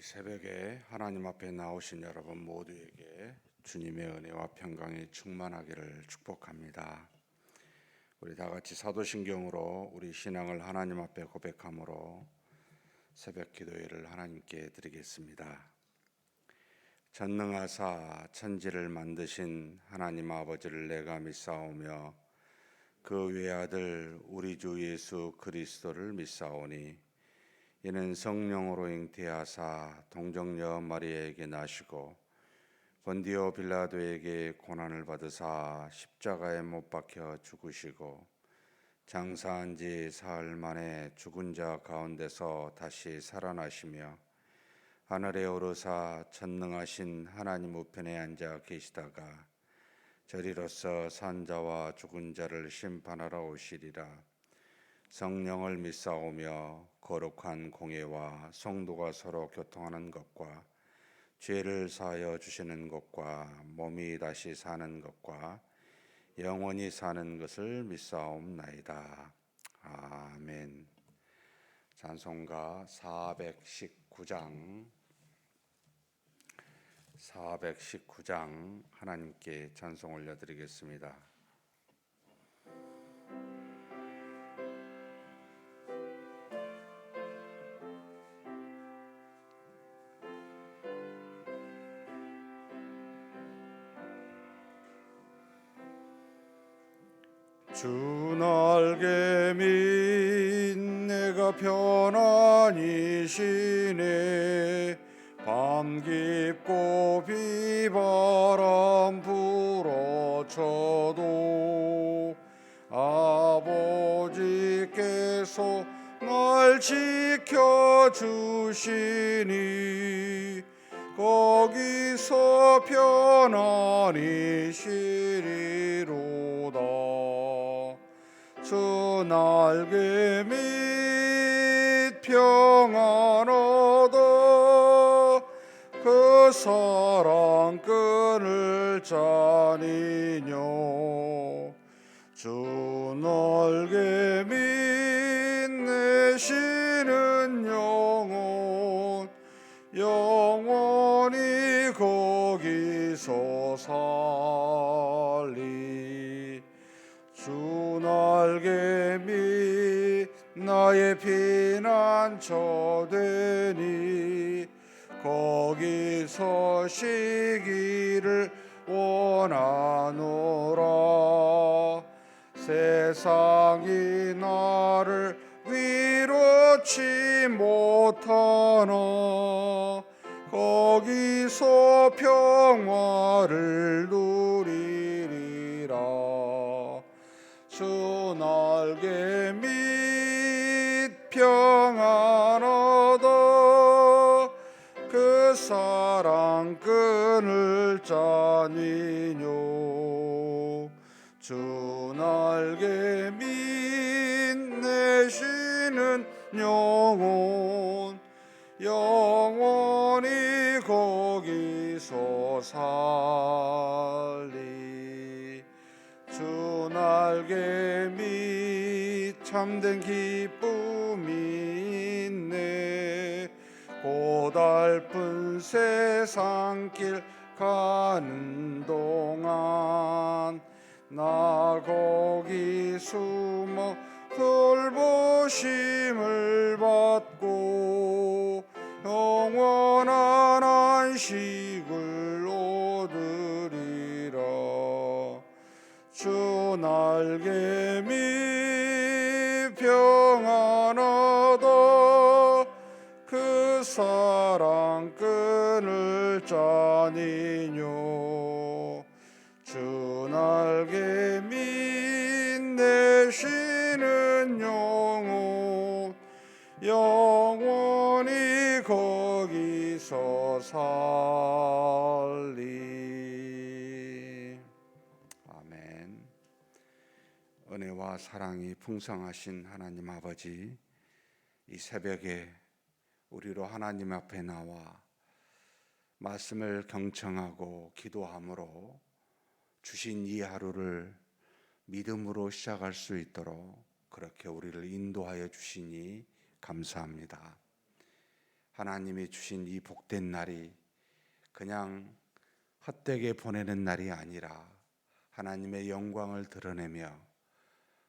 새벽에 하나님 앞에 나오신 여러분 모두에게 주님의 은혜와 평강이 충만하기를 축복합니다. 우리 다 같이 사도신경으로 우리 신앙을 하나님 앞에 고백함으로 새벽 기도회를 하나님께 드리겠습니다. 전능하사 천지를 만드신 하나님 아버지를 내가 믿사오며 그 외아들 우리 주 예수 그리스도를 믿사오니 이는 성령으로 잉태하사 동정녀 마리아에게 나시고 본디오 빌라도에게 고난을 받으사 십자가에 못 박혀 죽으시고 장사한 지 사흘 만에 죽은 자 가운데서 다시 살아나시며 하늘에 오르사 전능하신 하나님 우편에 앉아 계시다가 저리로서 산 자와 죽은 자를 심판하러 오시리라. 성령을 믿사오며 거룩한 공예와 성도가 서로 교통하는 것과 죄를 사하여 주시는 것과 몸이 다시 사는 것과 영원히 사는 것을 믿사옵나이다. 아멘. 찬송가 419장 하나님께 찬송 올려드리겠습니다. 주 날개 밑 내가 편안히 쉬네. 밤 깊고 비바람 불어쳐도 아버지께서 날 지켜주시니 거기서 편안히 쉬리로다. 주 날개 밑 평안 얻어 그 사랑 끈을 짜니뇨. 주 날개 밑 내 쉬는 영혼 영원히 거기서 살리. 주 날개 밑 나의 피난처 되니 거기서 쉬기를 원하노라. 세상이 나를 위로치 못하나 거기서 평화를 누리리라. 주 날개 밑 평안 얻어 그 사랑 끈을 짜니뇨. 주 날개 밑 내 쉬는 영혼 영원히 거기서 살리. 주 날개 밑 참된 기쁨이 있네. 고달픈 세상길 가는 동안 나 거기 숨어 돌보심을 받고 영원한 안식을 얻으리라. 주 날개 밑 평안 얻어 그 사랑 끈을 짜니뇨. 주 날개 밑 내 쉬는 영혼 영원히 거기서 살리. 아멘. 은혜와 사랑이 풍성하신 하나님 아버지, 이 새벽에 우리로 하나님 앞에 나와 말씀을 경청하고 기도함으로 주신 이 하루를 믿음으로 시작할 수 있도록 그렇게 우리를 인도하여 주시니 감사합니다. 하나님이 주신 이 복된 날이 그냥 헛되게 보내는 날이 아니라 하나님의 영광을 드러내며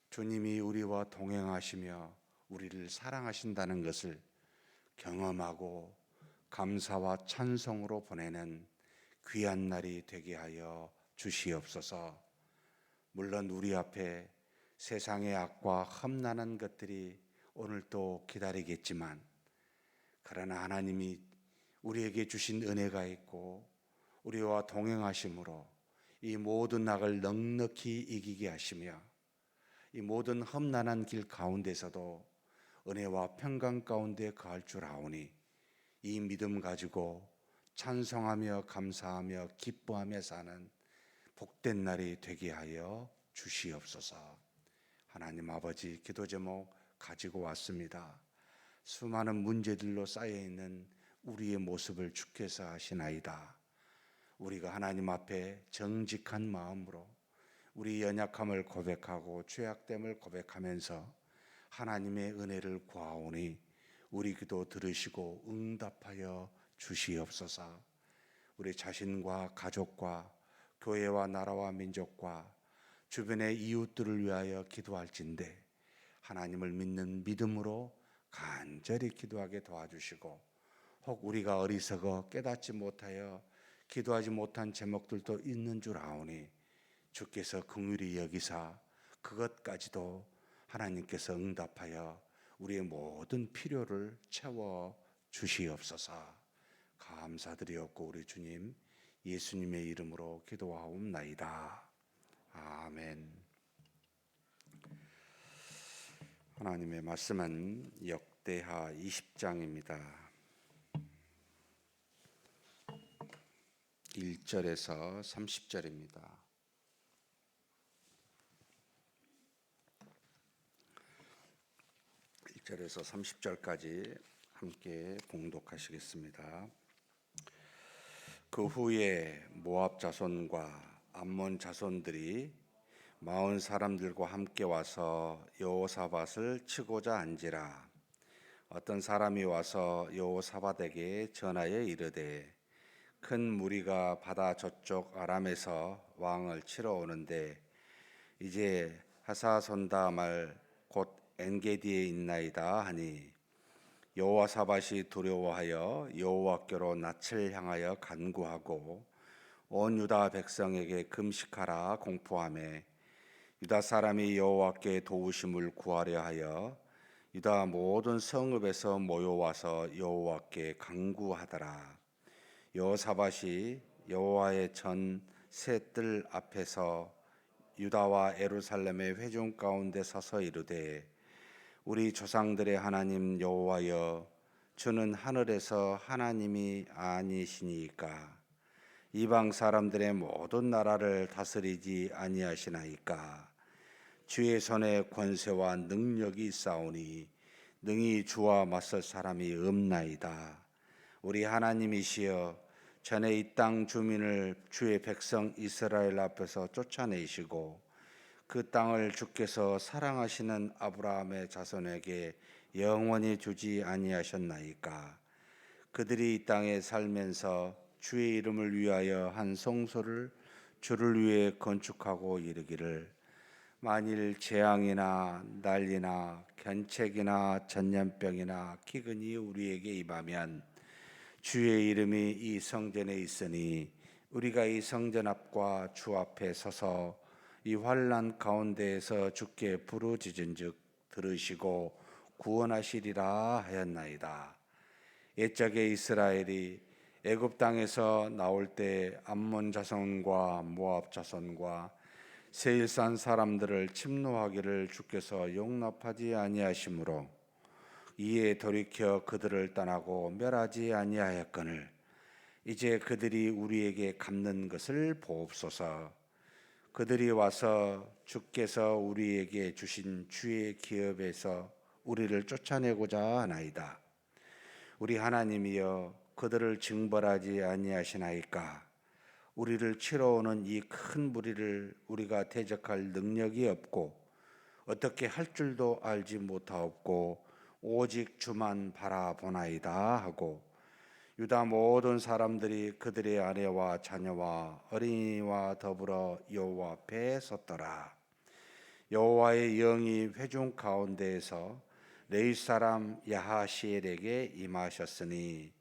주님이 우리와 동행하시며 우리를 사랑하신다는 것을 경험하고 감사와 찬송으로 보내는 귀한 날이 되게 하여 주시옵소서. 물론 우리 앞에 세상의 악과 험난한 것들이 오늘 또 기다리겠지만, 그러나 하나님이 우리에게 주신 은혜가 있고 우리와 동행하심으로 이 모든 악을 넉넉히 이기게 하시며 이 모든 험난한 길 가운데서도 은혜와 평강 가운데 거할 줄 아오니 이 믿음 가지고 찬송하며 감사하며 기뻐하며 사는 복된 날이 되게 하여 주시옵소서. 하나님 아버지, 기도 제목 가지고 왔습니다. 수많은 문제들로 쌓여있는 우리의 모습을 주께서 아시나이다. 우리가 하나님 앞에 정직한 마음으로 우리 연약함을 고백하고 죄악됨을 고백하면서 하나님의 은혜를 구하오니 우리 기도 들으시고 응답하여 주시옵소서. 우리 자신과 가족과 교회와 나라와 민족과 주변의 이웃들을 위하여 기도할진대 하나님을 믿는 믿음으로 간절히 기도하게 도와주시고, 혹 우리가 어리석어 깨닫지 못하여 기도하지 못한 제목들도 있는 줄 아오니 주께서 긍휼히 여기사 그것까지도 하나님께서 응답하여 우리의 모든 필요를 채워 주시옵소서. 감사드리옵고 우리 주님 예수님의 이름으로 기도하옵나이다. 아멘. 하나님의 말씀은 역대하 20장입니다. 1절에서 30절입니다. 1절에서 30절까지 함께 봉독하시겠습니다. 그 후에 모압 자손과 암몬 자손들이 마흔 사람들과 함께 와서 여호사밧을 치고자 한지라. 어떤 사람이 와서 여호사밧에게 전하여 이르되, 큰 무리가 바다 저쪽 아람에서 왕을 치러 오는데 이제 하사손다 말 곧 엔게디에 있나이다 하니, 여호사밧이 두려워하여 여호와께로 낯을 향하여 간구하고 온 유다 백성에게 금식하라 공포하매, 유다 사람이 여호와께 도우심을 구하려 하여 유다 모든 성읍에서 모여와서 여호와께 간구하더라. 여호사밧이 여호와의 전 새 뜰 앞에서 유다와 예루살렘의 회중 가운데 서서 이르되, 우리 조상들의 하나님 여호와여, 주는 하늘에서 하나님이 아니시니까 이방 사람들의 모든 나라를 다스리지 아니하시나이까. 주의 손에 권세와 능력이 있사오니 능히 주와 맞설 사람이 없나이다. 우리 하나님이시여, 전에 이 땅 주민을 주의 백성 이스라엘 앞에서 쫓아내시고 그 땅을 주께서 사랑하시는 아브라함의 자손에게 영원히 주지 아니하셨나이까. 그들이 이 땅에 살면서 주의 이름을 위하여 한 성소를 주를 위해 건축하고 이르기를, 만일 재앙이나 난리나 견책이나 전염병이나 기근이 우리에게 임하면 주의 이름이 이 성전에 있으니 우리가 이 성전 앞과 주 앞에 서서 이 환난 가운데에서 주께 부르짖은즉 들으시고 구원하시리라 하였나이다. 옛적에 이스라엘이 애굽 땅에서 나올 때 암몬 자손과 모압 자손과 세일산 사람들을 침노하기를 주께서 용납하지 아니하시므로 이에 돌이켜 그들을 떠나고 멸하지 아니하였거늘, 이제 그들이 우리에게 갚는 것을 보옵소서. 그들이 와서 주께서 우리에게 주신 주의 기업에서 우리를 쫓아내고자 하나이다. 우리 하나님이여, 그들을 징벌하지 아니하시나이까. 우리를 치러 오는 이 큰 무리를 우리가 대적할 능력이 없고 어떻게 할 줄도 알지 못하옵고 오직 주만 바라보나이다 하고 유다 모든 사람들이 그들의 아내와 자녀와 어린이와 더불어 여호와 앞에 섰더라. 여호와의 영이 회중 가운데에서 레위 사람 야하시엘에게 임하셨으니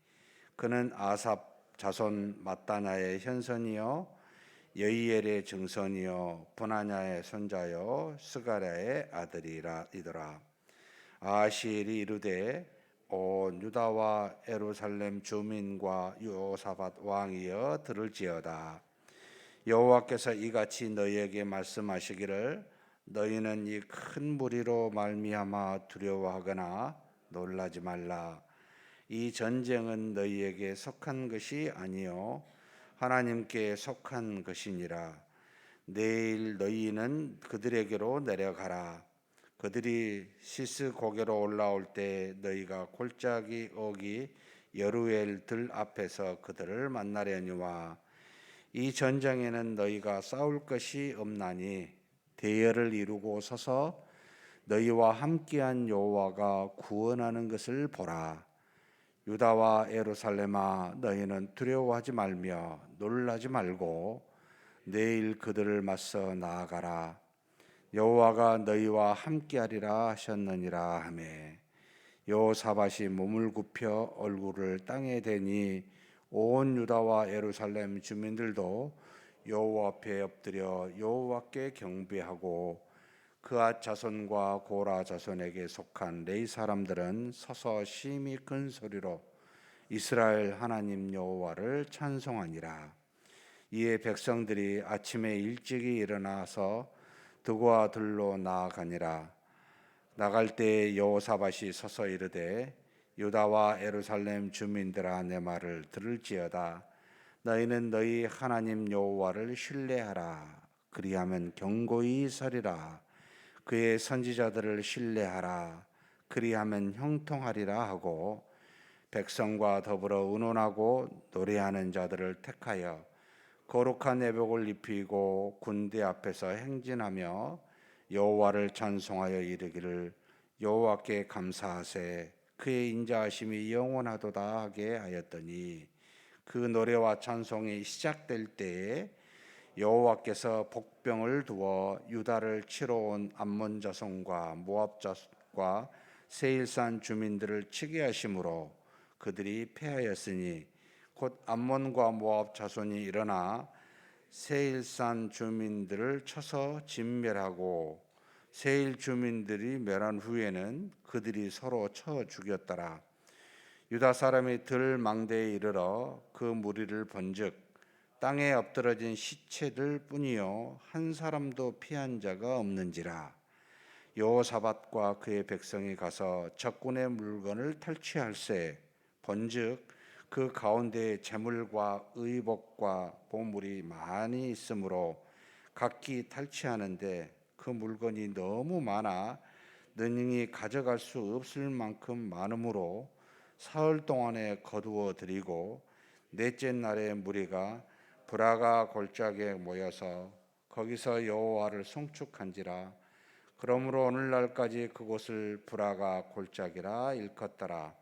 그는 아삽 자손 마따냐의 현선이요 여이엘의 증손이요 분하냐의 손자요 스가랴의 아들이더라. 아시엘이 이르되 온 유다와 예루살렘 주민과 여호사밧 왕이여 들을지어다. 여호와께서 이같이 너희에게 말씀하시기를 너희는 이 큰 무리로 말미암아 두려워하거나 놀라지 말라. 이 전쟁은 너희에게 속한 것이 아니요 하나님께 속한 것이니라. 내일 너희는 그들에게로 내려가라. 그들이 시스 고개로 올라올 때 너희가 골짜기 어기 여루엘 들 앞에서 그들을 만나려니와 이 전쟁에는 너희가 싸울 것이 없나니 대열을 이루고 서서 너희와 함께한 여호와가 구원하는 것을 보라. 유다와 예루살렘아 너희는 두려워하지 말며 놀라지 말고 내일 그들을 맞서 나아가라. 여호와가 너희와 함께하리라 하셨느니라 하매 여호사밧이 몸을 굽혀 얼굴을 땅에 대니 온 유다와 예루살렘 주민들도 여호와 앞에 엎드려 여호와께 경배하고 그앗 자손과 고라 자손에게 속한 레위 사람들은 서서 심히 큰 소리로 이스라엘 하나님 여호와를 찬송하니라. 이에 백성들이 아침에 일찍이 일어나서 드고와 들로 나아가니라. 나갈 때 여호사밧이 서서 이르되 유다와 예루살렘 주민들아 내 말을 들을지어다. 너희는 너희 하나님 여호와를 신뢰하라. 그리하면 경고히 서리라. 그의 선지자들을 신뢰하라. 그리하면 형통하리라 하고 백성과 더불어 의논하고 노래하는 자들을 택하여 거룩한 애복을 입히고 군대 앞에서 행진하며 여호와를 찬송하여 이르기를 여호와께 감사하세 그의 인자하심이 영원하도다 하게 하였더니 그 노래와 찬송이 시작될 때에 여호와께서 복병을 두어 유다를 치러 온 암몬 자손과 모압 자손과 세일산 주민들을 치게 하심으로 그들이 패하였으니 곧 암몬과 모압 자손이 일어나 세일산 주민들을 쳐서 진멸하고 세일 주민들이 멸한 후에는 그들이 서로 쳐 죽였더라. 유다 사람이 들 망대에 이르러 그 무리를 본즉 땅에 엎드러진 시체들 뿐이요 한 사람도 피한 자가 없는지라. 여호사밧과 그의 백성이 가서 적군의 물건을 탈취할세 본즉 그 가운데 재물과 의복과 보물이 많이 있으므로 각기 탈취하는데 그 물건이 너무 많아 능히 가져갈 수 없을 만큼 많으므로 사흘 동안에 거두어 드리고 넷째 날에 무리가 브라가 골짜기에 모여서 거기서 여호와를 송축한지라. 그러므로 오늘날까지 그곳을 브라가 골짜기라 일컫더라.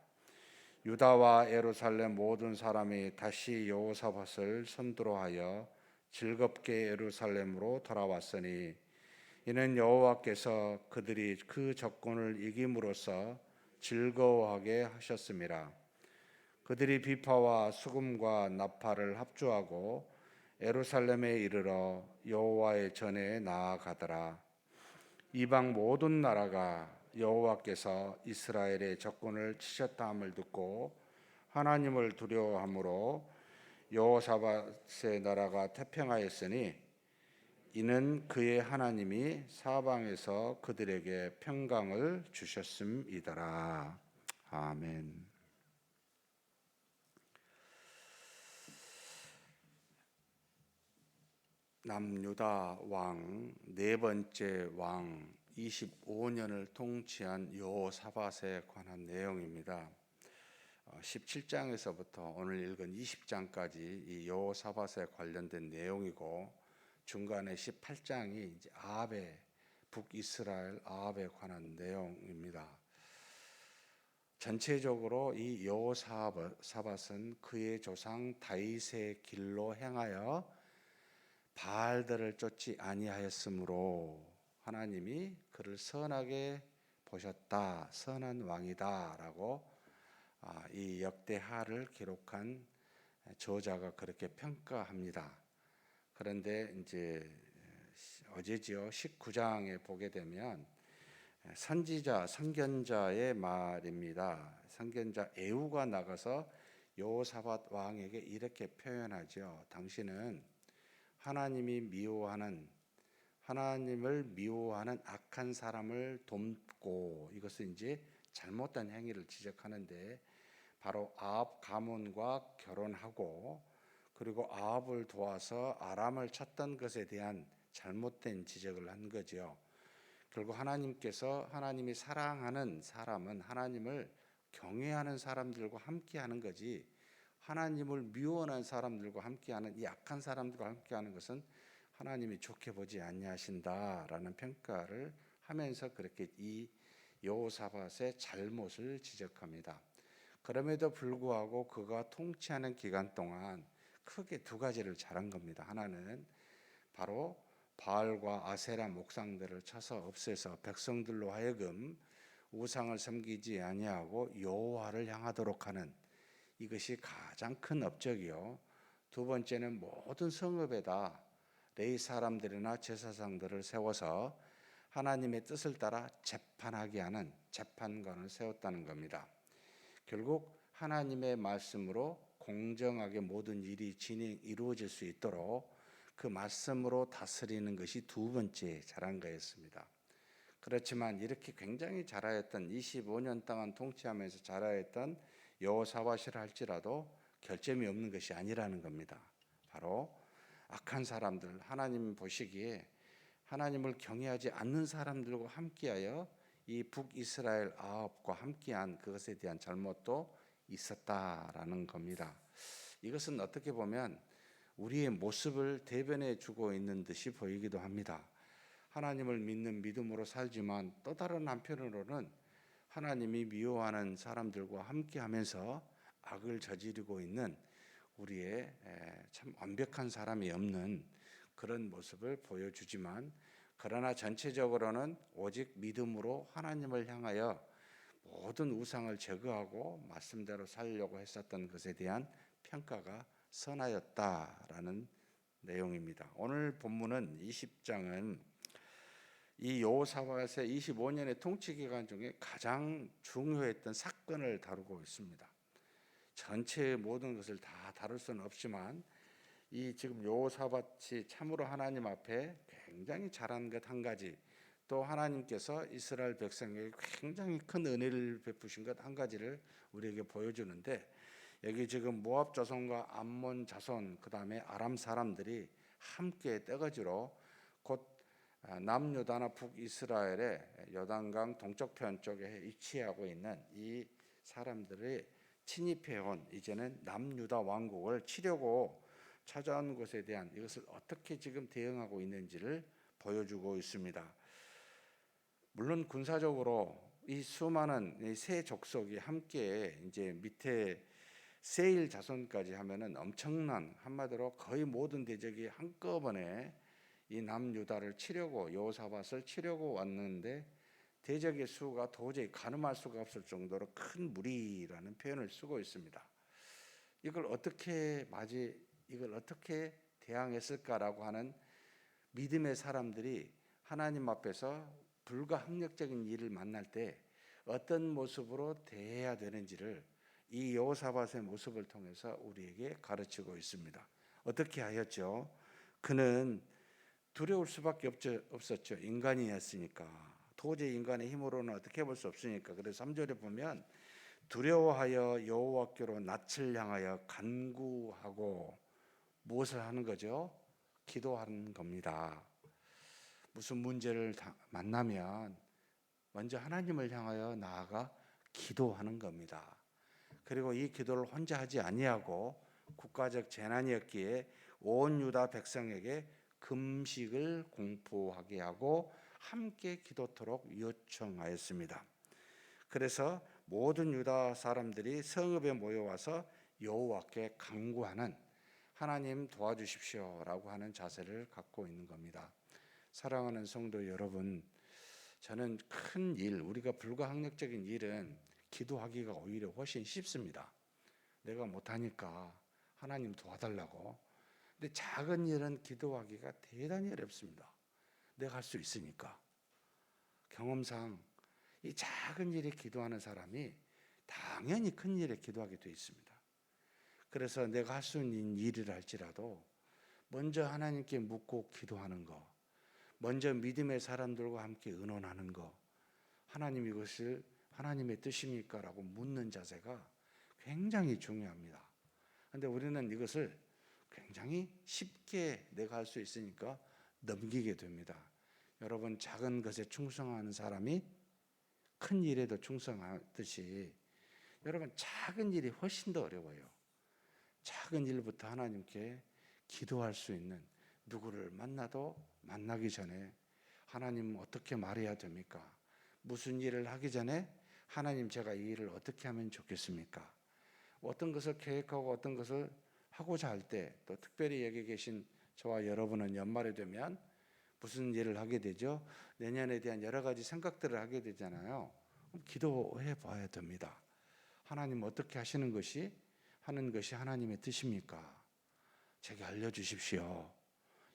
유다와 예루살렘 모든 사람이 다시 여호사밧을 선두로하여 즐겁게 예루살렘으로 돌아왔으니 이는 여호와께서 그들이 그 적군을 이김으로써 즐거워하게 하셨음이라. 그들이 비파와 수금과 나팔을 합주하고 예루살렘에 이르러 여호와의 전에 나아가더라. 이방 모든 나라가 여호와께서 이스라엘의 적군을 치셨다 함을 듣고 하나님을 두려워함으로 여호사밧의 나라가 태평하였으니 이는 그의 하나님이 사방에서 그들에게 평강을 주셨음이더라. 아멘. 남유다 왕 네 번째 왕 25년을 통치한 여호사밧에 관한 내용입니다. 17장에서부터 오늘 읽은 20장까지 이 여호사밧에 관련된 내용이고 중간에 18장이 이제 아합의 북이스라엘 아합에 관한 내용입니다. 전체적으로 이 여호사밧은 그의 조상 다윗의 길로 행하여 바알들을 쫓지 아니하였으므로 하나님이 그를 선하게 보셨다, 선한 왕이다라고 이 역대하를 기록한 저자가 그렇게 평가합니다. 그런데 이제 어제지요 19장에 보게 되면 선지자, 선견자의 말입니다. 선견자 에후가 나가서 여호사밧 왕에게 이렇게 표현하죠. 당신은 하나님을 미워하는 악한 사람을 돕고, 이것은 이제 잘못된 행위를 지적하는데 바로 아합 가문과 결혼하고 그리고 아합을 도와서 아람을 쳤던 것에 대한 잘못된 지적을 한 거죠. 결국 하나님께서 하나님이 사랑하는 사람은 하나님을 경외하는 사람들과 함께하는 거지, 하나님을 미워하는 사람들과 함께하는, 이 악한 사람들과 함께하는 것은 하나님이 좋게 보지 아니하신다라는 평가를 하면서 그렇게 이 여호사밧의 잘못을 지적합니다. 그럼에도 불구하고 그가 통치하는 기간 동안 크게 두 가지를 잘한 겁니다. 하나는 바로 바알과 아세라 목상들을 쳐서 없애서 백성들로 하여금 우상을 섬기지 아니하고 여호와를 향하도록 하는, 이것이 가장 큰 업적이요. 두 번째는 모든 성읍에다 레위 사람들이나 제사장들을 세워서 하나님의 뜻을 따라 재판하게 하는 재판관을 세웠다는 겁니다. 결국 하나님의 말씀으로 공정하게 모든 일이 이루어질 수 있도록 그 말씀으로 다스리는 것이 두 번째 잘한 거였습니다. 그렇지만 이렇게 굉장히 잘하였던 25년 동안 통치하면서 잘하였던 여호사밧이라 할지라도 결점이 없는 것이 아니라는 겁니다. 바로 악한 사람들, 하나님 보시기에 하나님을 경외하지 않는 사람들과 함께하여 이 북이스라엘 아합과 함께한 그것에 대한 잘못도 있었다라는 겁니다. 이것은 어떻게 보면 우리의 모습을 대변해 주고 있는 듯이 보이기도 합니다. 하나님을 믿는 믿음으로 살지만 또 다른 한편으로는 하나님이 미워하는 사람들과 함께하면서 악을 저지르고 있는 우리의 참 완벽한 사람이 없는 그런 모습을 보여주지만, 그러나 전체적으로는 오직 믿음으로 하나님을 향하여 모든 우상을 제거하고 말씀대로 살려고 했었던 것에 대한 평가가 선하였다라는 내용입니다. 오늘 본문은 20장은 이 여호사밧의 25년의 통치 기간 중에 가장 중요했던 사건을 다루고 있습니다. 전체의 모든 것을 다 다룰 수는 없지만 이 지금 여호사밧이 참으로 하나님 앞에 굉장히 잘한 것 한 가지, 또 하나님께서 이스라엘 백성에게 굉장히 큰 은혜를 베푸신 것 한 가지를 우리에게 보여주는데, 여기 지금 모압 자손과 암몬 자손 그다음에 아람 사람들이 함께 떼거지로 곧 남유다나 북이스라엘의 요단강 동쪽편 쪽에 위치하고 있는 이 사람들이 침입해온 이제는 남유다 왕국을 치려고 찾아온 것에 대한 이것을 어떻게 지금 대응하고 있는지를 보여주고 있습니다. 물론 군사적으로 이 수많은 이 세 족속이 함께 이제 밑에 세일 자손까지 하면은 엄청난, 한마디로 거의 모든 대적이 한꺼번에 이 남유다를 치려고, 여호사밧을 치려고 왔는데 대적의 수가 도저히 가늠할 수가 없을 정도로 큰 무리라는 표현을 쓰고 있습니다. 이걸 어떻게 대항했을까라고 하는 믿음의 사람들이 하나님 앞에서 불가항력적인 일을 만날 때 어떤 모습으로 대해야 되는지를 이 여호사밧의 모습을 통해서 우리에게 가르치고 있습니다. 어떻게 하였죠? 그는 두려울 수밖에 없었죠. 인간이었으니까. 도저히 인간의 힘으로는 어떻게 해볼 수 없으니까. 그래서 3절에 보면 두려워하여 여호와께로 낯을 향하여 간구하고, 무엇을 하는 거죠? 기도하는 겁니다. 무슨 문제를 만나면 먼저 하나님을 향하여 나아가 기도하는 겁니다. 그리고 이 기도를 혼자 하지 아니하고 국가적 재난이었기에 온 유다 백성에게 금식을 공포하게 하고 함께 기도토록 요청하였습니다. 그래서 모든 유다 사람들이 성읍에 모여와서 여호와께 간구하는 하나님 도와주십시오라고 하는 자세를 갖고 있는 겁니다. 사랑하는 성도 여러분, 저는 큰 일, 우리가 불가항력적인 일은 기도하기가 오히려 훨씬 쉽습니다. 내가 못하니까 하나님 도와달라고. 근데 작은 일은 기도하기가 대단히 어렵습니다. 내가 할 수 있으니까. 경험상 이 작은 일에 기도하는 사람이 당연히 큰 일에 기도하게 되어 있습니다. 그래서 내가 할 수 있는 일을 할지라도 먼저 하나님께 묻고 기도하는 거, 먼저 믿음의 사람들과 함께 의논하는 거, 하나님 이것을 하나님의 뜻입니까? 라고 묻는 자세가 굉장히 중요합니다. 그런데 우리는 이것을 굉장히 쉽게 내가 할 수 있으니까 넘기게 됩니다. 여러분, 작은 것에 충성하는 사람이 큰 일에도 충성하듯이 여러분, 작은 일이 훨씬 더 어려워요. 작은 일부터 하나님께 기도할 수 있는, 누구를 만나도 만나기 전에 하나님 어떻게 말해야 됩니까? 무슨 일을 하기 전에 하나님, 제가 이 일을 어떻게 하면 좋겠습니까? 어떤 것을 계획하고 어떤 것을 하고자 할 때, 또 특별히 여기 계신 저와 여러분은 연말이 되면 무슨 일을 하게 되죠? 내년에 대한 여러 가지 생각들을 하게 되잖아요. 기도해 봐야 됩니다. 하나님 어떻게 하는 것이 하나님의 뜻입니까? 제게 알려주십시오.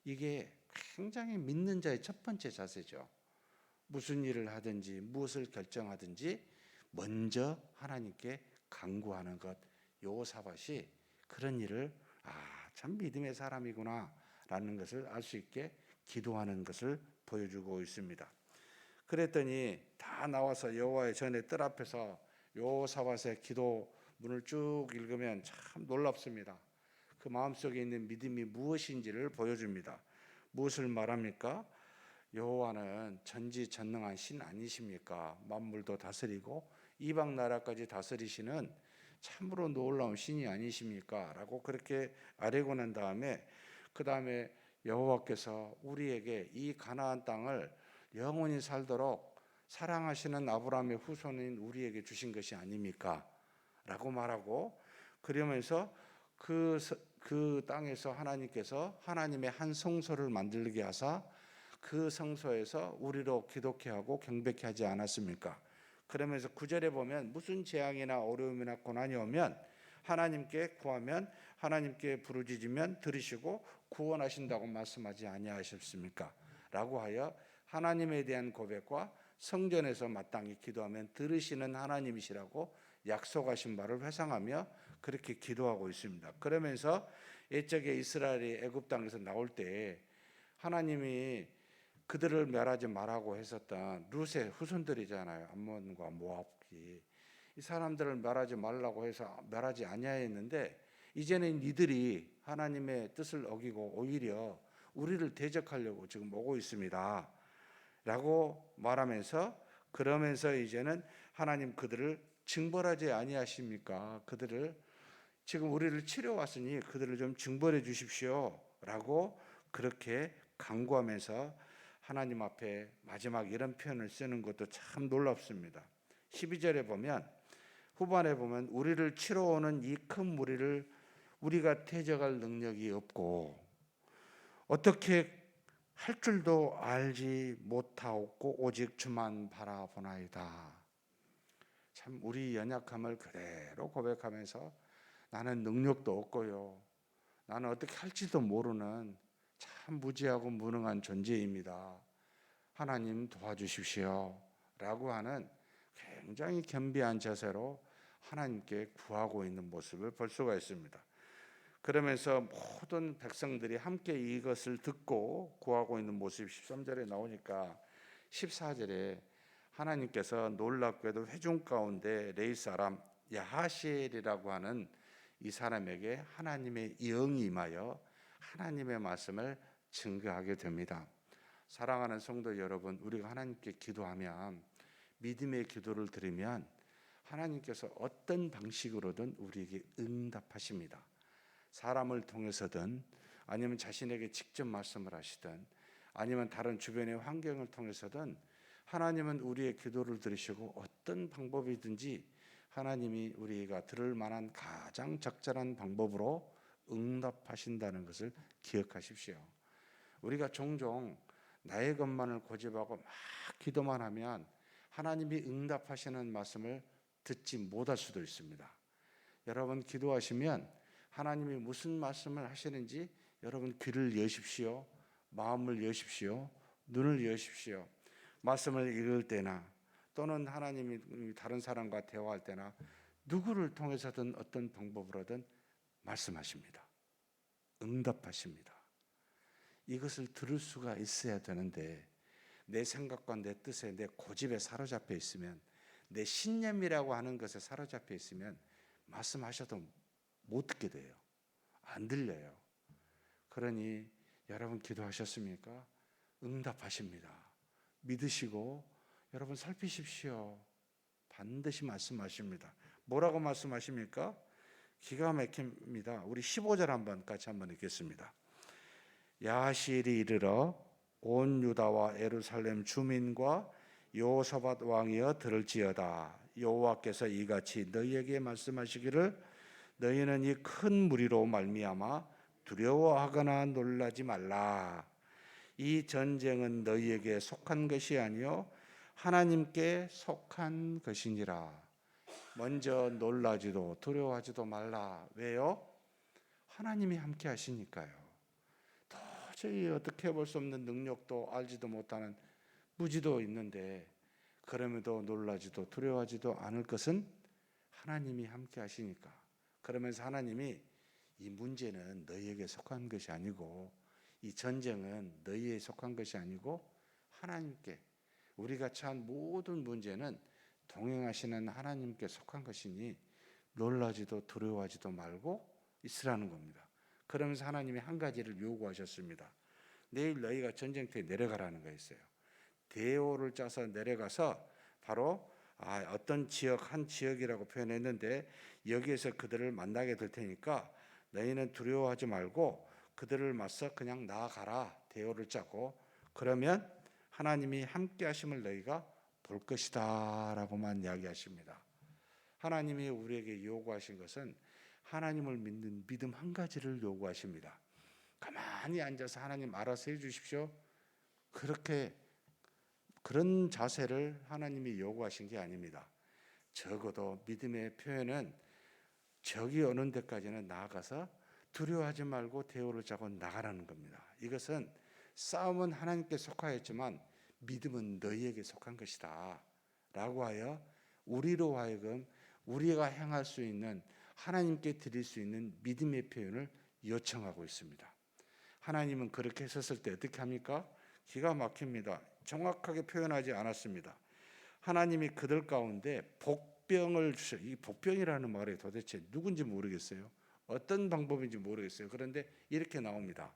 이게 굉장히 믿는 자의 첫 번째 자세죠. 무슨 일을 하든지 무엇을 결정하든지 먼저 하나님께 간구하는 것. 여호사밧이 그런 일을 참 믿음의 사람이구나 라는 것을 알 수 있게 기도하는 것을 보여주고 있습니다. 그랬더니 다 나와서 여호와의 전에 뜰 앞에서 여호사밧의 기도문을 쭉 읽으면 참 놀랍습니다. 그 마음속에 있는 믿음이 무엇인지를 보여줍니다. 무엇을 말합니까? 여호와는 전지전능한 신 아니십니까? 만물도 다스리고 이방 나라까지 다스리시는 참으로 놀라운 신이 아니십니까? 라고 그렇게 아뢰고 난 다음에, 그 다음에 여호와께서 우리에게 이 가나안 땅을 영원히 살도록 사랑하시는 아브라함의 후손인 우리에게 주신 것이 아닙니까? 라고 말하고, 그러면서 그 땅에서 하나님께서 하나님의 한 성소를 만들게 하사 그 성소에서 우리로 기독케 하고 경배케 하지 않았습니까? 그러면서 9절에 보면 무슨 재앙이나 어려움이나 고난이 오면 하나님께 구하면 하나님께 부르짖으면 들으시고 구원하신다고 말씀하지 아니하셨습니까? 라고 하여 하나님에 대한 고백과 성전에서 마땅히 기도하면 들으시는 하나님이시라고 약속하신 바를 회상하며 그렇게 기도하고 있습니다. 그러면서 옛적에 이스라엘이 애굽 땅에서 나올 때 하나님이 그들을 멸하지 말라고 했었던 룻의 후손들이잖아요. 암몬과 모압이. 이 사람들을 멸하지 말라고 해서 멸하지 아니하였는데, 이제는 이들이 하나님의 뜻을 어기고 오히려 우리를 대적하려고 지금 오고 있습니다 라고 말하면서, 그러면서 이제는 하나님 그들을 징벌하지 아니하십니까? 그들을 지금 우리를 치러 왔으니 그들을 좀 징벌해 주십시오 라고 그렇게 간구하면서 하나님 앞에 마지막 이런 표현을 쓰는 것도 참 놀랍습니다. 12절에 보면, 후반에 보면 우리를 치러 오는 이 큰 무리를 우리가 대적할 능력이 없고 어떻게 할 줄도 알지 못하옵고 오직 주만 바라보나이다. 참 우리 연약함을 그대로 고백하면서 나는 능력도 없고요, 나는 어떻게 할지도 모르는 참 무지하고 무능한 존재입니다. 하나님 도와주십시오 라고 하는 굉장히 겸비한 자세로 하나님께 구하고 있는 모습을 볼 수가 있습니다. 그러면서 모든 백성들이 함께 이것을 듣고 구하고 있는 모습이 13절에 나오니까 14절에 하나님께서 놀랍게도 회중 가운데 레위 사람 야하시엘이라고 하는 이 사람에게 하나님의 영이 임하여 하나님의 말씀을 증거하게 됩니다. 사랑하는 성도 여러분, 우리가 하나님께 기도하면, 믿음의 기도를 드리면 하나님께서 어떤 방식으로든 우리에게 응답하십니다. 사람을 통해서든 아니면 자신에게 직접 말씀을 하시든 아니면 다른 주변의 환경을 통해서든 하나님은 우리의 기도를 들으시고 어떤 방법이든지 하나님이 우리가 들을 만한 가장 적절한 방법으로 응답하신다는 것을 기억하십시오. 우리가 종종 나의 것만을 고집하고 막 기도만 하면 하나님이 응답하시는 말씀을 듣지 못할 수도 있습니다. 여러분 기도하시면 하나님이 무슨 말씀을 하시는지 여러분 귀를 여십시오. 마음을 여십시오. 눈을 여십시오. 말씀을 읽을 때나 또는 하나님이 다른 사람과 대화할 때나 누구를 통해서든 어떤 방법으로든 말씀하십니다. 응답하십니다. 이것을 들을 수가 있어야 되는데 내 생각과 내 뜻에 내 고집에 사로잡혀 있으면 내 신념이라고 하는 것에 사로잡혀 있으면 말씀하셔도 못 듣게 돼요. 안 들려요. 그러니 여러분 기도하셨습니까? 응답하십니다. 믿으시고 여러분 살피십시오. 반드시 말씀하십니다. 뭐라고 말씀하십니까? 기가 막힙니다. 우리 15절 같이 한번 읽겠습니다. 야하시엘이 이르러 온 유다와 예루살렘 주민과 여호사밧 왕이여 들을지어다. 여호와께서 이같이 너희에게 말씀하시기를 너희는 이 큰 무리로 말미암아 두려워하거나 놀라지 말라. 이 전쟁은 너희에게 속한 것이 아니요 하나님께 속한 것이니라. 먼저 놀라지도 두려워하지도 말라. 왜요? 하나님이 함께 하시니까요. 도저히 어떻게 볼 수 없는 능력도 알지도 못하는 무지도 있는데 그럼에도 놀라지도 두려워하지도 않을 것은 하나님이 함께 하시니까. 그러면서 하나님이 이 문제는 너희에게 속한 것이 아니고 이 전쟁은 너희에 속한 것이 아니고 하나님께, 우리가 처한 모든 문제는 동행하시는 하나님께 속한 것이니 놀라지도 두려워하지도 말고 있으라는 겁니다. 그러면서 하나님이 한 가지를 요구하셨습니다. 내일 너희가 전쟁터에 내려가라는 거였어요. 대오를 짜서 내려가서 바로 어떤 지역, 한 지역이라고 표현했는데 여기에서 그들을 만나게 될 테니까 너희는 두려워하지 말고 그들을 맞서 그냥 나아가라. 대오를 짜고 그러면 하나님이 함께 하심을 너희가 볼 것이다 라고만 이야기하십니다. 하나님이 우리에게 요구하신 것은 하나님을 믿는 믿음 한 가지를 요구하십니다. 가만히 앉아서 하나님 알아서 해주십시오. 그런 자세를 하나님이 요구하신 게 아닙니다. 적어도 믿음의 표현은 적이 오는 데까지는 나아가서 두려워하지 말고 대오를 짜고 나가라는 겁니다. 이것은 싸움은 하나님께 속하였지만 믿음은 너희에게 속한 것이다 라고 하여 우리로 하여금 우리가 행할 수 있는, 하나님께 드릴 수 있는 믿음의 표현을 요청하고 있습니다. 하나님은 그렇게 했었을 때 어떻게 합니까? 기가 막힙니다. 정확하게 표현하지 않았습니다. 하나님이 그들 가운데 복병을 주셔. 이 복병이라는 말이 도대체 누군지 모르겠어요. 어떤 방법인지 모르겠어요. 그런데 이렇게 나옵니다.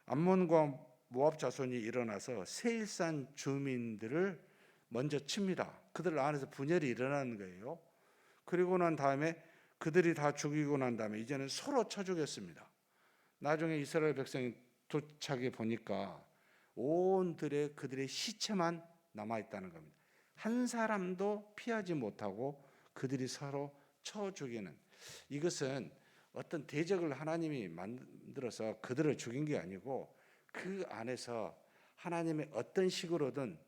암몬과 모압 자손이 일어나서 세일산 주민들을 먼저 칩니다. 그들 안에서 분열이 일어나는 거예요. 그리고 난 다음에 그들이 다 죽이고 난 다음에 이제는 서로 쳐 죽였습니다. 나중에 이스라엘 백성이 도착해 보니까 온들에 그들의 시체만 남아있다는 겁니다. 한 사람도 피하지 못하고 그들이 서로 쳐 죽이는, 이것은 어떤 대적을 하나님이 만들어서 그들을 죽인 게 아니고 그 안에서 하나님의 어떤 식으로든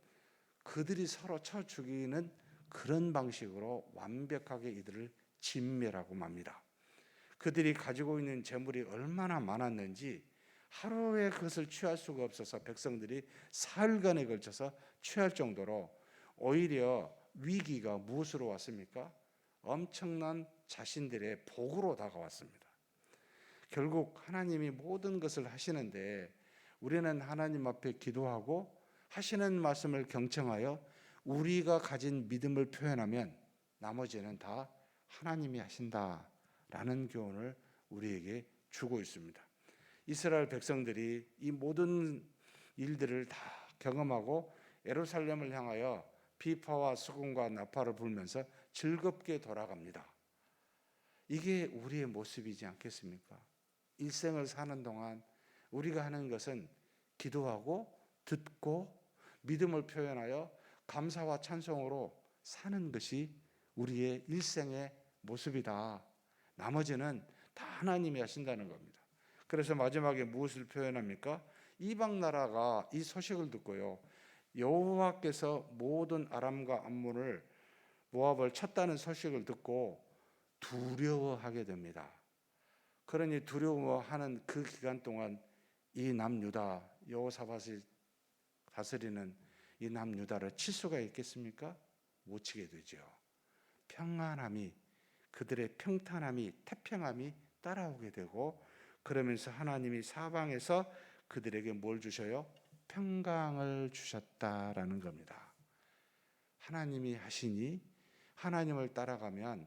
그들이 서로 쳐 죽이는 그런 방식으로 완벽하게 이들을 진멸하고 맙니다. 그들이 가지고 있는 재물이 얼마나 많았는지 하루에 그것을 취할 수가 없어서 백성들이 사흘간에 걸쳐서 취할 정도로 오히려 위기가 무엇으로 왔습니까? 엄청난 자신들의 복으로 다가왔습니다. 결국 하나님이 모든 것을 하시는데 우리는 하나님 앞에 기도하고 하시는 말씀을 경청하여 우리가 가진 믿음을 표현하면 나머지는 다 하나님이 하신다라는 교훈을 우리에게 주고 있습니다. 이스라엘 백성들이 이 모든 일들을 다 경험하고 예루살렘을 향하여 비파와 수금과 나팔을 불면서 즐겁게 돌아갑니다. 이게 우리의 모습이지 않겠습니까? 일생을 사는 동안 우리가 하는 것은 기도하고 듣고 믿음을 표현하여 감사와 찬송으로 사는 것이 우리의 일생의 모습이다. 나머지는 다 하나님이 하신다는 겁니다. 그래서 마지막에 무엇을 표현합니까? 이방 나라가 이 소식을 듣고요, 여호와께서 모든 아람과 암몬을 모압을 쳤다는 소식을 듣고 두려워하게 됩니다. 그러니 두려워하는 그 기간 동안 이 남유다, 여호사밧이 다스리는 이 남유다를 칠 수가 있겠습니까? 못 치게 되죠. 평안함이, 그들의 평탄함이, 태평함이 따라오게 되고, 그러면서 하나님이 사방에서 그들에게 뭘 주셔요? 평강을 주셨다라는 겁니다. 하나님이 하시니 하나님을 따라가면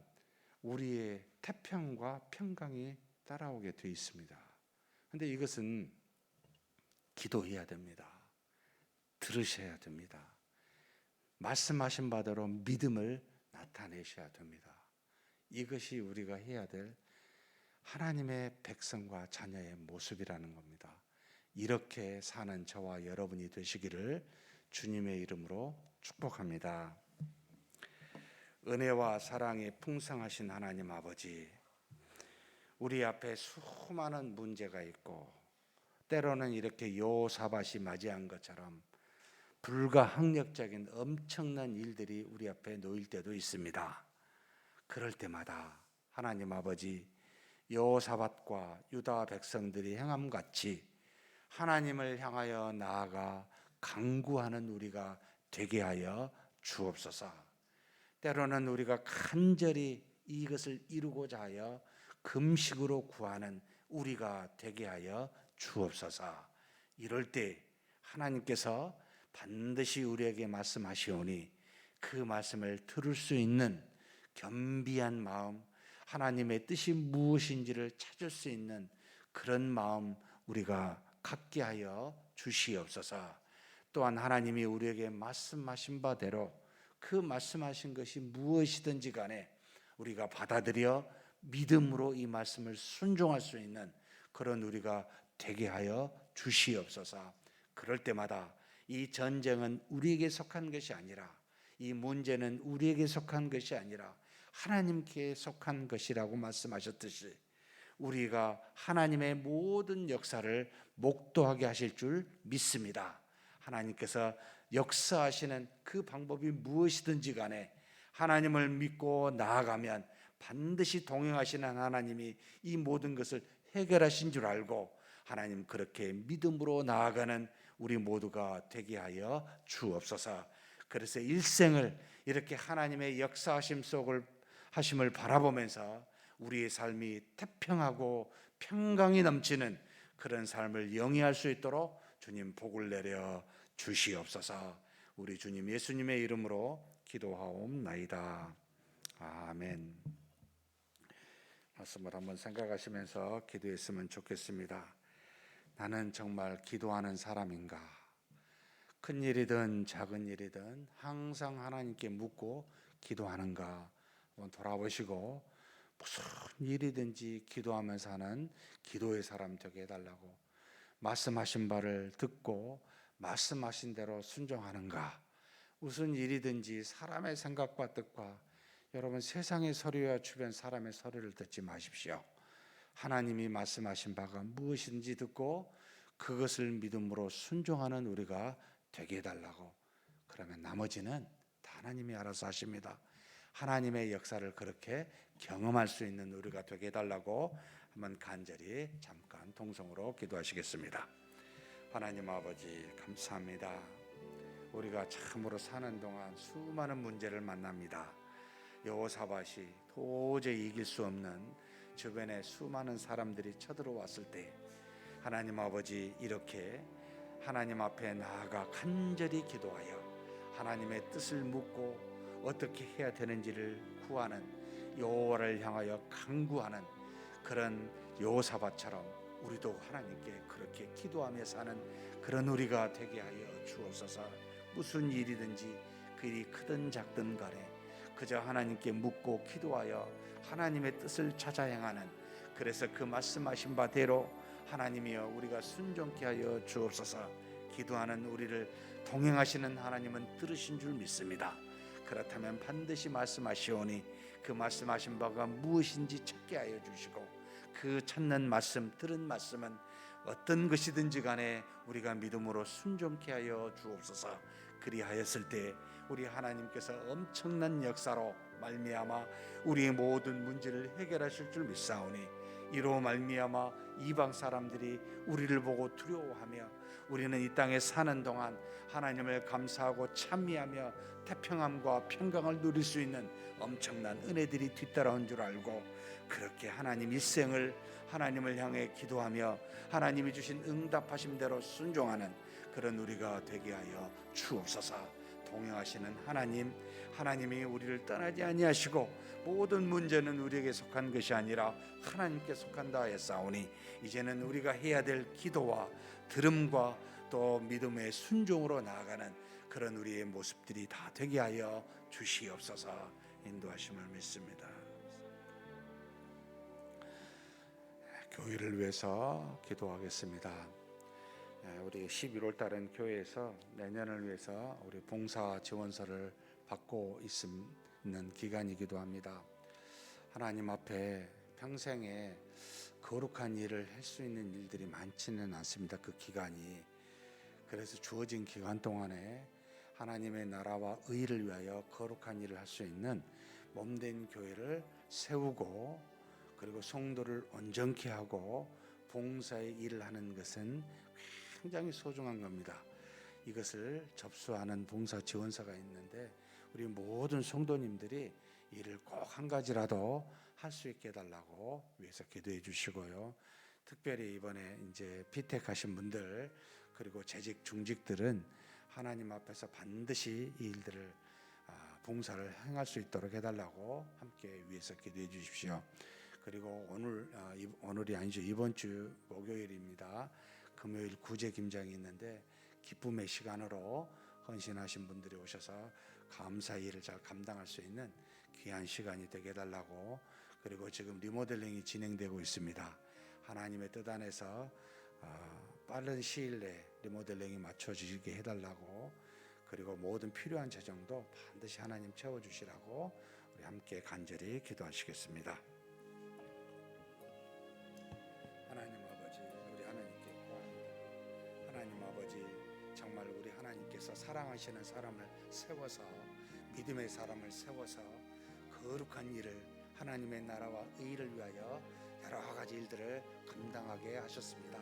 우리의 태평과 평강이 따라오게 되어 있습니다. 그런데 이것은 기도해야 됩니다. 들으셔야 됩니다. 말씀하신 바대로 믿음을 나타내셔야 됩니다. 이것이 우리가 해야 될 하나님의 백성과 자녀의 모습이라는 겁니다. 이렇게 사는 저와 여러분이 되시기를 주님의 이름으로 축복합니다. 은혜와 사랑이 풍성하신 하나님 아버지, 우리 앞에 수많은 문제가 있고 때로는 이렇게 여호사밧이 맞이한 것처럼 불가항력적인 엄청난 일들이 우리 앞에 놓일 때도 있습니다. 그럴 때마다 하나님 아버지, 여호사밧과 유다 백성들이 행함같이 하나님을 향하여 나아가 간구하는 우리가 되게 하여 주옵소서. 때로는 우리가 간절히 이것을 이루고자 하여 금식으로 구하는 우리가 되게 하여 주옵소서. 이럴 때 하나님께서 반드시 우리에게 말씀하시오니 그 말씀을 들을 수 있는 겸비한 마음, 하나님의 뜻이 무엇인지를 찾을 수 있는 그런 마음 우리가 갖게 하여 주시옵소서. 또한 하나님이 우리에게 말씀하신 바대로 그 말씀하신 것이 무엇이든지 간에 우리가 받아들여 믿음으로 이 말씀을 순종할 수 있는 그런 우리가 되게 하여 주시옵소서. 그럴 때마다 이 전쟁은 우리에게 속한 것이 아니라, 이 문제는 우리에게 속한 것이 아니라 하나님께 속한 것이라고 말씀하셨듯이 우리가 하나님의 모든 역사를 목도하게 하실 줄 믿습니다. 하나님께서 역사하시는 그 방법이 무엇이든지 간에 하나님을 믿고 나아가면 반드시 동행하시는 하나님이 이 모든 것을 해결하신 줄 알고 하나님 그렇게 믿음으로 나아가는 우리 모두가 되게 하여 주옵소서. 그래서 일생을 이렇게 하나님의 역사하심 속을 하심을 바라보면서 우리의 삶이 태평하고 평강이 넘치는 그런 삶을 영위할 수 있도록 주님 복을 내려 주시옵소서. 우리 주님 예수님의 이름으로 기도하옵나이다. 아멘. 말씀을 한번 생각하시면서 기도했으면 좋겠습니다. 나는 정말 기도하는 사람인가? 큰 일이든 작은 일이든 항상 하나님께 묻고 기도하는가? 한번 돌아보시고 무슨 일이든지 기도하면서 하는 기도의 사람 되게 해달라고, 말씀하신 바를 듣고 말씀하신 대로 순종하는가? 무슨 일이든지 사람의 생각과 뜻과 여러분 세상의 소리와 주변 사람의 소리를 듣지 마십시오. 하나님이 말씀하신 바가 무엇인지 듣고 그것을 믿음으로 순종하는 우리가 되게 해달라고. 그러면 나머지는 다 하나님이 알아서 하십니다. 하나님의 역사를 그렇게 경험할 수 있는 우리가 되게 해달라고 한번 간절히 잠깐 통성으로 기도하시겠습니다. 하나님 아버지 감사합니다. 우리가 참으로 사는 동안 수많은 문제를 만납니다. 여호사밧이 도저히 이길 수 없는 주변에 수많은 사람들이 쳐들어왔을 때 하나님 아버지 이렇게 하나님 앞에 나아가 간절히 기도하여 하나님의 뜻을 묻고 어떻게 해야 되는지를 구하는, 여호와를 향하여 간구하는 그런 여호사밧처럼 우리도 하나님께 그렇게 기도하며 사는 그런 우리가 되게 하여 주옵소서. 무슨 일이든지 그 일이 크든 작든 간에 그저 하나님께 묻고 기도하여 하나님의 뜻을 찾아 행하는, 그래서 그 말씀하신 바대로 하나님이여 우리가 순종케 하여 주옵소서. 기도하는 우리를 동행하시는 하나님은 들으신 줄 믿습니다. 그렇다면 반드시 말씀하시오니 그 말씀하신 바가 무엇인지 찾게 하여 주시고, 그 찾는 말씀, 들은 말씀은 어떤 것이든지 간에 우리가 믿음으로 순종케 하여 주옵소서. 그리하였을 때 우리 하나님께서 엄청난 역사로 말미암아 우리의 모든 문제를 해결하실 줄 믿사오니, 이로 말미암아 이방 사람들이 우리를 보고 두려워하며 우리는 이 땅에 사는 동안 하나님을 감사하고 찬미하며 태평함과 평강을 누릴 수 있는 엄청난 은혜들이 뒤따라온 줄 알고, 그렇게 하나님 일생을 하나님을 향해 기도하며 하나님이 주신 응답하신 대로 순종하는 그런 우리가 되게 하여 주옵소서. 동행하시는 하나님, 하나님이 우리를 떠나지 아니하시고 모든 문제는 우리에게 속한 것이 아니라 하나님께 속한다 하였사오니, 이제는 우리가 해야 될 기도와 들음과 또 믿음의 순종으로 나아가는 그런 우리의 모습들이 다 되게 하여 주시옵소서. 인도하심을 믿습니다. 교회를 위해서 기도하겠습니다. 우리 11월 달은 교회에서 내년을 위해서 우리 봉사 지원서를 받고 있는 기간이기도 합니다. 하나님 앞에 평생에 거룩한 일을 할 수 있는 일들이 많지는 않습니다. 그 기간이. 그래서 주어진 기간 동안에 하나님의 나라와 의를 위하여 거룩한 일을 할 수 있는 몸된 교회를 세우고, 그리고 성도를 온전케 하고 봉사의 일을 하는 것은 굉장히 소중한 겁니다. 이것을 접수하는 봉사 지원서가 있는데 우리 모든 성도님들이 이를 꼭 한 가지라도 할 수 있게 해달라고 위해서 기도해 주시고요. 특별히 이번에 이제 피택하신 분들 그리고 재직 중직들은 하나님 앞에서 반드시 이 일들을 봉사를 행할 수 있도록 해달라고 함께 위해서 기도해 주십시오. 그리고 오늘이 아니죠, 이번 주 목요일입니다. 금요일 구제 김장이 있는데 기쁨의 시간으로 헌신하신 분들이 오셔서 감사 일을 잘 감당할 수 있는 귀한 시간이 되게 해달라고, 그리고 지금 리모델링이 진행되고 있습니다. 하나님의 뜻 안에서 빠른 시일 내에 리모델링이 맞춰지게 해달라고, 그리고 모든 필요한 재정도 반드시 하나님 채워주시라고 우리 함께 간절히 기도하시겠습니다. 하나님 아버지, 우리 하나님께 구합니다. 하나님 아버지, 정말 우리 하나님께서 사랑하시는 사람을 세워서, 믿음의 사람을 세워서 거룩한 일을, 하나님의 나라와 의를 위하여 여러 가지 일들을 감당하게 하셨습니다.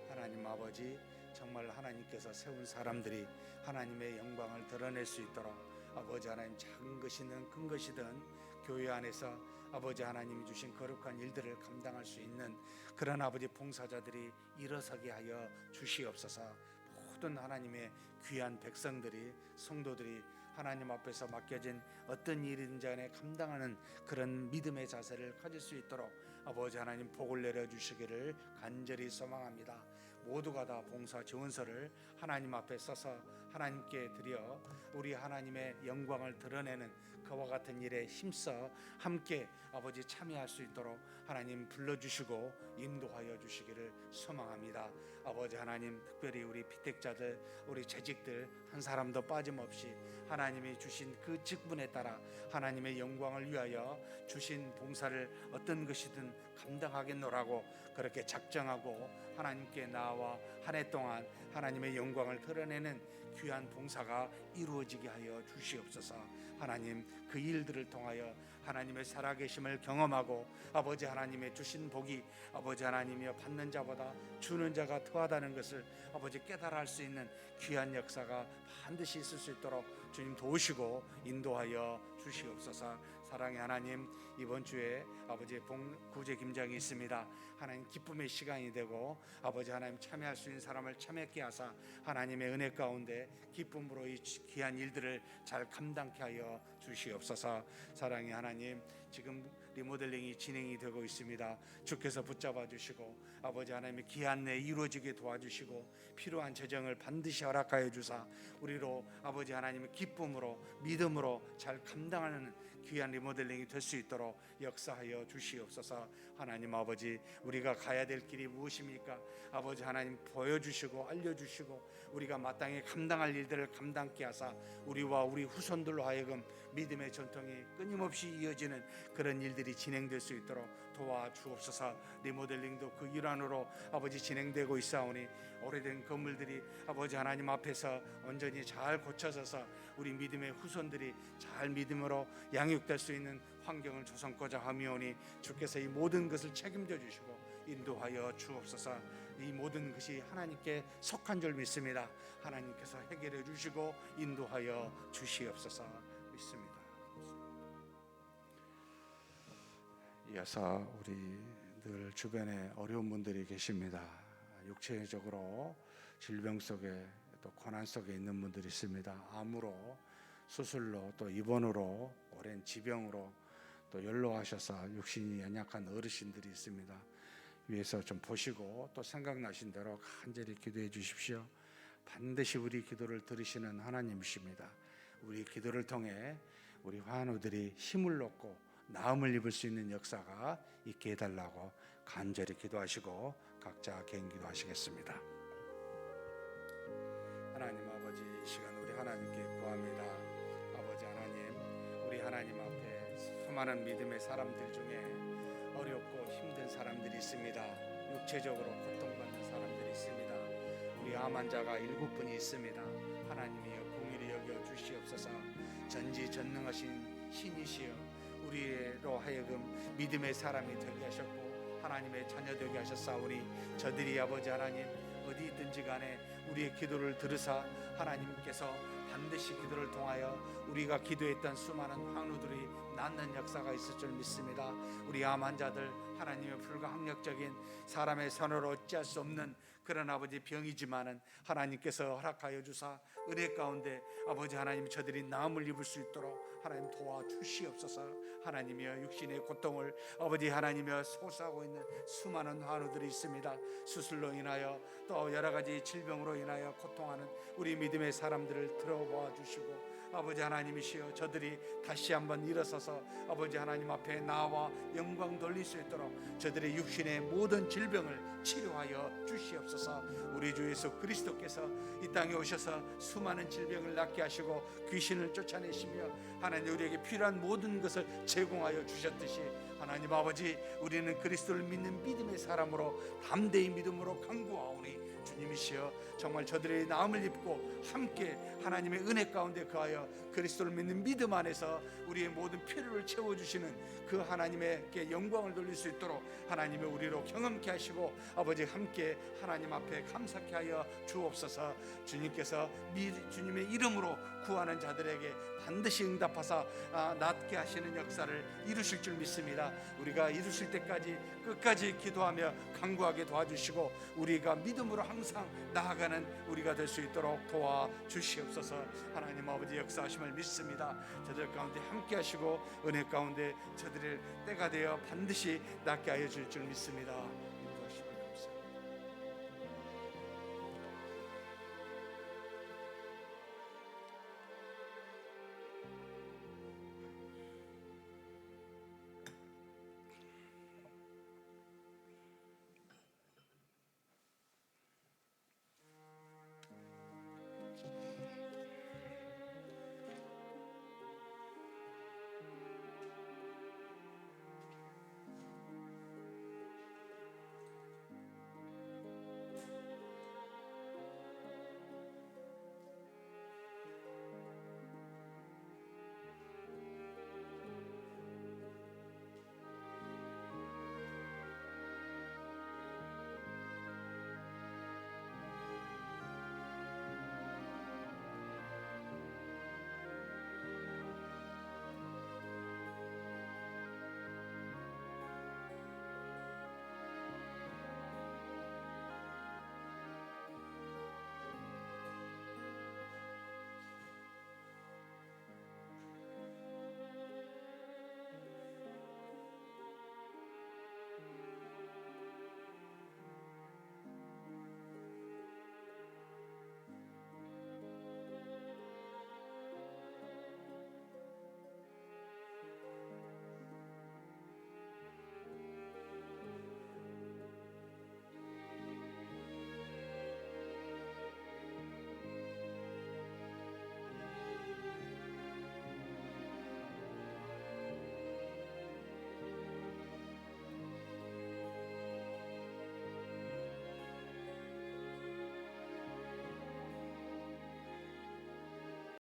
하나님 아버지, 정말 하나님께서 세운 사람들이 하나님의 영광을 드러낼 수 있도록 아버지 하나님, 작은 것이든 큰 것이든 교회 안에서 아버지 하나님이 주신 거룩한 일들을 감당할 수 있는 그런 아버지 봉사자들이 일어서게 하여 주시옵소서. 모든 하나님의 귀한 백성들이, 성도들이 하나님 앞에서 맡겨진 어떤 일이든지 간에 감당하는 그런 믿음의 자세를 가질 수 있도록 아버지 하나님 복을 내려주시기를 간절히 소망합니다. 모두가 다 봉사 지원서를 하나님 앞에 써서 하나님께 드려 우리 하나님의 영광을 드러내는 그와 같은 일에 힘써 함께 아버지 참여할 수 있도록 하나님 불러주시고 인도하여 주시기를 소망합니다. 아버지 하나님, 특별히 우리 피택자들, 우리 재직들 한 사람도 빠짐없이 하나님이 주신 그 직분에 따라 하나님의 영광을 위하여 주신 봉사를 어떤 것이든 감당하겠노라고 그렇게 작정하고 하나님께 나와 한 해 동안 하나님의 영광을 드러내는 귀한 봉사가 이루어지게 하여 주시옵소서. 하나님, 그 일들을 통하여 하나님의 살아계심을 경험하고 아버지 하나님의 주신 복이 아버지 하나님이여 받는 자보다 주는 자가 더하다는 것을 아버지 깨달아 할 수 있는 귀한 역사가 반드시 있을 수 있도록 주님 도우시고 인도하여 주시옵소서. 사랑의 하나님, 이번 주에 아버지의 구제 김장이 있습니다. 하나님, 기쁨의 시간이 되고 아버지 하나님 참여할 수 있는 사람을 참여케 하사 하나님의 은혜 가운데 기쁨으로 이 귀한 일들을 잘 감당케 하여 주시옵소서. 사랑의 하나님, 지금 리모델링이 진행이 되고 있습니다. 주께서 붙잡아 주시고 아버지 하나님의 귀한 내 이루어지게 도와주시고 필요한 재정을 반드시 허락하여 주사 우리로 아버지 하나님의 기쁨으로 믿음으로 잘 감당하는 귀한 리모델링이 될 수 있도록 역사하여 주시옵소서. 하나님 아버지, 우리가 가야 될 길이 무엇입니까? 아버지 하나님 보여주시고 알려주시고 우리가 마땅히 감당할 일들을 감당케 하사 우리와 우리 후손들로 하여금 믿음의 전통이 끊임없이 이어지는 그런 일들이 진행될 수 있도록 도와주옵소서. 리모델링도 그 일환으로 아버지 진행되고 있사오니 오래된 건물들이 아버지 하나님 앞에서 온전히 잘 고쳐져서 우리 믿음의 후손들이 잘 믿음으로 양육될 수 있는 환경을 조성하고자 하미오니 주께서 이 모든 것을 책임져 주시고 인도하여 주옵소서. 이 모든 것이 하나님께 속한 줄 믿습니다. 하나님께서 해결해 주시고 인도하여 주시옵소서 믿습니다. 이어서 우리 늘 주변에 어려운 분들이 계십니다. 육체적으로 질병 속에 또 고난 속에 있는 분들이 있습니다. 암으로, 수술로, 또 입원으로, 오랜 지병으로 또 연로하셔서 육신이 연약한 어르신들이 있습니다. 위에서 좀 보시고 또 생각나신 대로 간절히 기도해 주십시오. 반드시 우리 기도를 들으시는 하나님이십니다. 우리 기도를 통해 우리 환우들이 힘을 얻고 나음을 입을 수 있는 역사가 있게 해달라고 간절히 기도하시고 각자 개인 기도하시겠습니다. 하나님 아버지, 이 시간 우리 하나님께 구합니다. 아버지 하나님, 우리 하나님 앞에 수많은 믿음의 사람들 중에 어렵고 힘든 사람들이 있습니다. 육체적으로 고통받는 사람들이 있습니다. 우리 암 환자가 7분이 있습니다. 하나님이여 공의를 여겨 주시옵소서. 전지전능하신 신이시여 우리로 하여금 믿음의 사람이 되게 하셨고 하나님의 자녀 되게 하셨사오니 저들이 아버지 하나님 어디 있든지 간에 우리의 기도를 들으사 하나님께서 반드시 기도를 통하여 우리가 기도했던 수많은 환우들이 낫는 역사가 있을 줄 믿습니다. 우리 암 환자들 하나님의 불가항력적인 사람의 선으로 어찌할 수 없는 그런 아버지 병이지만은 하나님께서 허락하여 주사 은혜 가운데 아버지 하나님 저들이 나음을 입을 수 있도록 하나님 도와주시옵소서. 하나님이여 육신의 고통을 아버지 하나님이여 소수하고 있는 수많은 환우들이 있습니다. 수술로 인하여 또 여러 가지 질병으로 인하여 고통하는 우리 믿음의 사람들을 들어보아 주시고 아버지 하나님이시여 저들이 다시 한번 일어서서 아버지 하나님 앞에 나와 영광 돌릴 수 있도록 저들의 육신의 모든 질병을 치료하여 주시옵소서. 우리 주 예수 그리스도께서 이 땅에 오셔서 수많은 질병을 낫게 하시고 귀신을 쫓아내시며 하나님 우리에게 필요한 모든 것을 제공하여 주셨듯이 하나님 아버지 우리는 그리스도를 믿는 믿음의 사람으로 담대히 믿음으로 간구하오니 주님이시여 정말 저들의 나음을 입고 함께 하나님의 은혜 가운데 거하여 그리스도를 믿는 믿음 안에서 우리의 모든 필요를 채워주시는 그 하나님에게 영광을 돌릴 수 있도록 하나님의 우리로 경험케 하시고 아버지 함께 하나님 앞에 감사케 하여 주옵소서. 주님께서 주님의 이름으로 구하는 자들에게 반드시 응답하사 낫게 하시는 역사를 이루실 줄 믿습니다. 우리가 이루실 때까지 끝까지 기도하며 간구하게 도와주시고 우리가 믿음으로 항상 나아가는 우리가 될 수 있도록 도와주시옵소서. 하나님 아버지 역사하심을 믿습니다. 저들 가운데 함께 하시고 은혜 가운데 저들을 때가 되어 반드시 낫게 하여 줄 줄 믿습니다.